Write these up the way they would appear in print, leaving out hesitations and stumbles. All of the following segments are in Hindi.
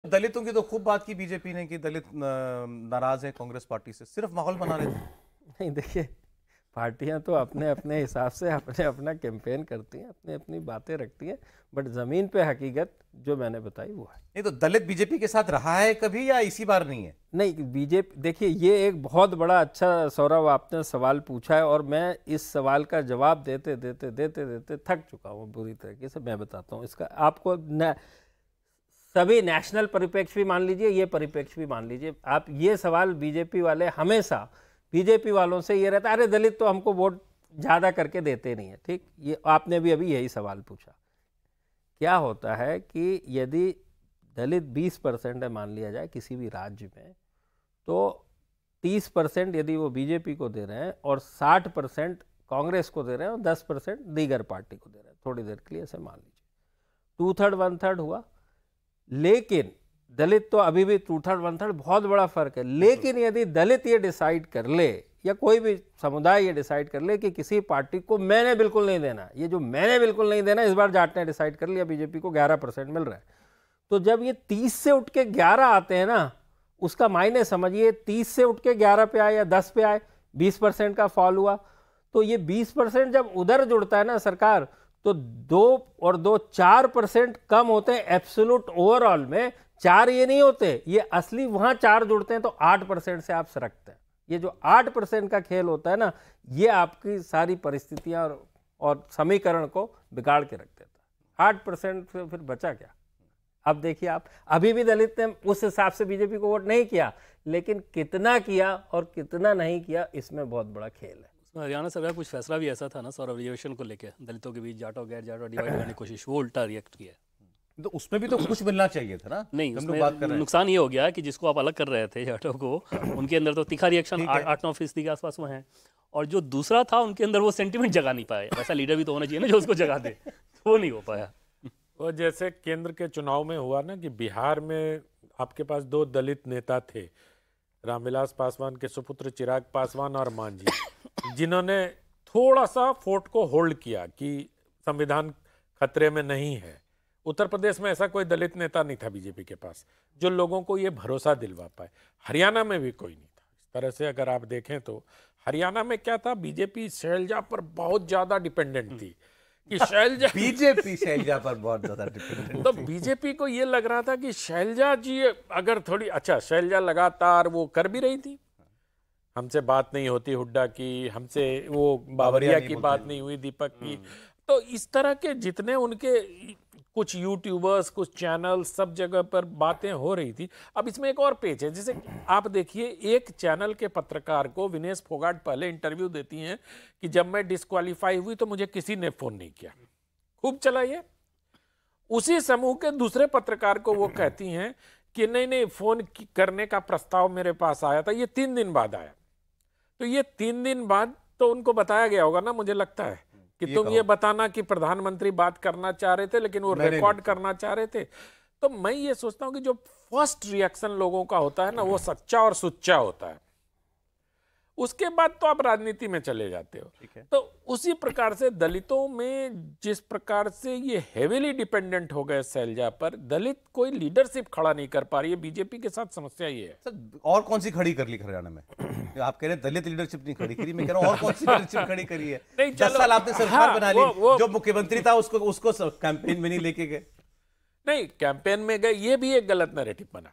दलितों की तो खूब बात की बीजेपी ने कि दलित नाराज है कांग्रेस पार्टी से, सिर्फ माहौल बना रहे थे। नहीं देखिए, पार्टियां तो अपने अपने हिसाब से अपने अपना कैंपेन करती हैं, अपनी अपनी बातें रखती हैं, बट ज़मीन पे हकीकत जो मैंने बताई वो है। नहीं तो दलित बीजेपी के साथ रहा है कभी या इसी बार नहीं है? नहीं, बीजेपी देखिए, ये एक बहुत बड़ा अच्छा सौरभ आपने सवाल पूछा है, और मैं इस सवाल का जवाब देते देते देते देते थक चुका हूँ बुरी तरीके से। मैं बताता हूँ इसका आपको सभी नेशनल परिप्रेक्ष्य भी मान लीजिए, ये परिप्रेक्ष्य भी मान लीजिए आप। ये सवाल बीजेपी वाले हमेशा बीजेपी वालों से ये रहता है, अरे दलित तो हमको वोट ज़्यादा करके देते नहीं है। ठीक, ये आपने भी अभी यही सवाल पूछा। क्या होता है कि यदि दलित 20% है मान लिया जाए किसी भी राज्य में, तो 30% यदि वो बीजेपी को दे रहे हैं और 60% कांग्रेस को दे रहे हैं और 10% दीगर पार्टी को दे रहे हैं, थोड़ी देर के लिए ऐसे मान लीजिए 2/3 1/3 हुआ। लेकिन दलित तो अभी भी 2/3 1/3 बहुत बड़ा फर्क है। लेकिन यदि दलित ये डिसाइड कर ले या कोई भी समुदाय ये डिसाइड कर ले कि किसी पार्टी को मैंने बिल्कुल नहीं देना, ये जो मैंने बिल्कुल नहीं देना, इस बार जाट ने डिसाइड कर लिया, बीजेपी को 11% मिल रहा है, तो जब ये 30 से उठ के 11 आते हैं ना, उसका मायने समझिए। 30 से उठ के 11 पे आए या 10 पे आए, 20% का फॉल हुआ, तो ये 20% जब उधर जुड़ता है ना सरकार, तो 2 और 2 4% कम होते हैं एब्सोल्यूट ओवरऑल में। 4 ये नहीं होते, ये असली वहां 4 जुड़ते हैं तो 8% से आप सरकते हैं। ये जो 8% का खेल होता है ना, ये आपकी सारी परिस्थितियां और समीकरण को बिगाड़ के रख देता है। 8% से फिर बचा क्या? अब देखिए, आप अभी भी दलित ने उस हिसाब से बीजेपी को वोट नहीं किया, लेकिन कितना किया और कितना नहीं किया, इसमें बहुत बड़ा खेल है। हरियाणा सरकार कुछ फैसला भी ऐसा था ना सौरभ, रिजर्वेशन को लेकर दलितों के बीच जाटो गैर जाटो डिवाइड करने की कोशिश, वो उल्टा रिएक्ट किया। तो उसमें भी तो कुछ मिलना चाहिए था ना। नहीं, हम लोग उसमें बात कर रहे हैं। नुकसान ये हो गया कि जिसको आप अलग कर रहे थे जाटों को, उनके अंदर तो तीखा रिएक्शन 8-9% के आसपास में है, और जो दूसरा था उनके अंदर वो सेंटिमेंट जगा नहीं पाया। वैसा लीडर भी तो होना चाहिए ना जो उसको जगा दे, वो नहीं हो पाया। वो जैसे केंद्र के चुनाव में हुआ ना कि बिहार में आपके पास 2 दलित नेता थे, रामविलास पासवान के सुपुत्र चिराग पासवान और मांझी, जिन्होंने थोड़ा सा फोर्ट को होल्ड किया कि संविधान खतरे में नहीं है। उत्तर प्रदेश में ऐसा कोई दलित नेता नहीं था बीजेपी के पास जो लोगों को ये भरोसा दिलवा पाए। हरियाणा में भी कोई नहीं था। इस तरह से अगर आप देखें तो हरियाणा में क्या था, बीजेपी शैलजा पर बहुत ज्यादा डिपेंडेंट थी कि शैलजा बीजेपी शैलजा पर बहुत ज्यादा डिपेंडेंट। तो बीजेपी को ये लग रहा था कि शैलजा जी अगर थोड़ी, अच्छा शैलजा लगातार वो कर भी रही थी, हमसे बात नहीं होती हुड्डा की, हमसे वो बावरिया की बात नहीं हुई, दीपक की। तो इस तरह के जितने उनके कुछ यूट्यूबर्स, कुछ चैनल, सब जगह पर बातें हो रही थी। अब इसमें एक और पेच है, जैसे आप देखिए, एक चैनल के पत्रकार को विनेश फोगाट पहले इंटरव्यू देती हैं कि जब मैं डिस्क्वालीफाई हुई तो मुझे किसी ने फोन नहीं किया, खूब चला ये। उसी समूह के दूसरे पत्रकार को वो कहती हैं कि नहीं नहीं, फोन करने का प्रस्ताव मेरे पास आया था, ये 3 दिन बाद आया। तो ये 3 दिन बाद तो उनको बताया गया होगा ना, मुझे लगता है कि तुम ये बताना कि प्रधानमंत्री बात करना चाह रहे थे, लेकिन वो रिकॉर्ड करना चाह रहे थे। तो मैं ये सोचता हूं कि जो फर्स्ट रिएक्शन लोगों का होता है ना, वो सच्चा और सुच्चा होता है। उसके बाद तो आप राजनीति में चले जाते हो। तो उसी प्रकार से दलितों में जिस प्रकार से ये हेवीली डिपेंडेंट हो गए शैलजा पर, दलित कोई लीडरशिप खड़ा नहीं कर पा रही है। बीजेपी के साथ समस्या ये है। सर और कौन सी खड़ी कर ली हरियाणा में? आप कह रहे हैं दलित लीडरशिप नहीं खड़ी करी, मैं कह रहा हूं और कौन सी लीडरशिप खड़ी करी है? 10 साल आपने सरकार बना ली, जो मुख्यमंत्री था उसको कैंपेन में नहीं लेके गए। नहीं, कैंपेन में गए, ये भी एक गलत नैरेटिव बना।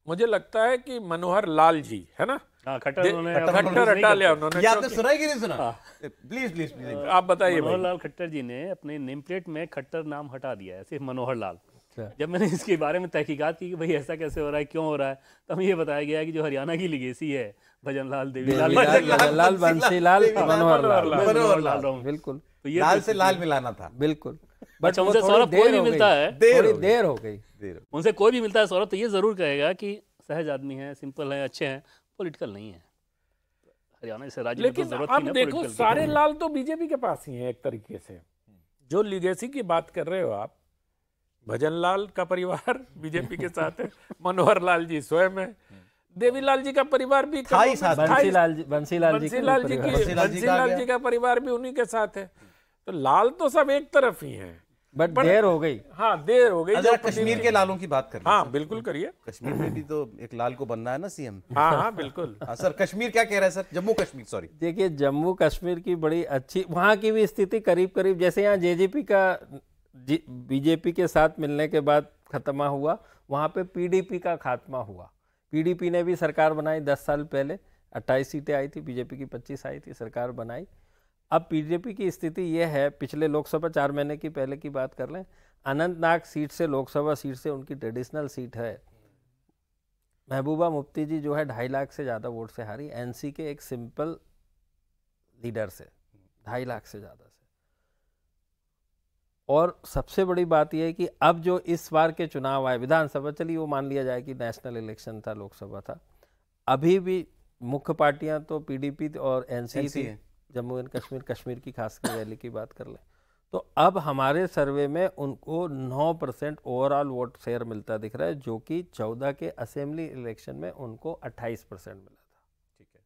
मुझे लगता है कि मनोहर लाल जी है ना, खट्टर हटा लिया उन्होंने। ये आपने सुना कि नहीं सुना? प्लीज प्लीज आप बताइए। मनोहर लाल खट्टर जी ने अपने नेम प्लेट में खट्टर नाम हटा दिया है, सिर्फ मनोहर लाल। जब मैंने इसके बारे में तहकीकात की कि भाई ऐसा कैसे हो रहा है, क्यों हो रहा है, तो हमें ये बताया गया है कि जो हरियाणा की लिगेसी है, भजन लाल, देवीलाल, बंसी लाल, मनोहर लाल, बिल्कुल, तो ये लाल से लाल मिलाना था, बिल्कुल। बट उनसे सौरभ कोई भी मिलता है, देर हो गई, उनसे कोई भी मिलता है सौरभ, तो ये जरूर कहेगा कि सहज आदमी है, सिंपल है, अच्छे हैं, पॉलिटिकल नहीं है। हरियाणा से राज्य में तो जरूरत थी ना। देखो, सारे लाल तो बीजेपी के पास ही है एक तरीके से। जो लिगेसी की बात कर रहे हो आप, भजन लाल का परिवार बीजेपी के साथ है, मनोहर लाल जी स्वयं है, देवीलाल जी का परिवार भी, बंसीलाल जी का परिवार भी उन्हीं के साथ है। तो लाल तो सब एक तरफ ही हैं, बट देर हो गई। हाँ, देर हो गई। अगर कश्मीर के लालों की बात कर लें, हाँ बिल्कुल करिए। कश्मीर में भी तो एक लाल को बनना है ना सीएम। हाँ हाँ बिल्कुल। हाँ सर, कश्मीर क्या कह रहा है सर? जम्मू कश्मीर, सॉरी। देखिए, जम्मू कश्मीर की बड़ी अच्छी, वहाँ की भी स्थिति करीब करीब जैसे यहाँ जेजेपी का बीजेपी के साथ मिलने के बाद खत्मा हुआ, वहाँ पे पीडीपी का खात्मा हुआ। पीडीपी ने भी सरकार बनाई 10 साल पहले, 28 सीटें आई थी, बीजेपी की 25 आई थी, सरकार बनाई। अब बीजेपी की स्थिति ये है, पिछले लोकसभा 4 महीने की पहले की बात कर लें, अनंतनाग सीट से, लोकसभा सीट से उनकी ट्रेडिशनल सीट है। महबूबा मुफ्ती जी जो है 2.5 लाख से ज़्यादा वोट से हारी, एनसी के एक सिंपल लीडर से 2.5 लाख से ज़्यादा से। और सबसे बड़ी बात यह है कि अब जो इस बार के चुनाव आए, विधानसभा, चलिए वो मान लिया जाए कि नेशनल इलेक्शन था, लोकसभा था, अभी भी मुख्य पार्टियां तो पीडीपी और एनसी थी, जम्मू एंड कश्मीर, कश्मीर की खासकर रैली की बात कर लें तो अब हमारे सर्वे में उनको 9% ओवरऑल वोट शेयर मिलता दिख रहा है, जो कि 14 के असेंबली इलेक्शन में उनको 28% मिला था।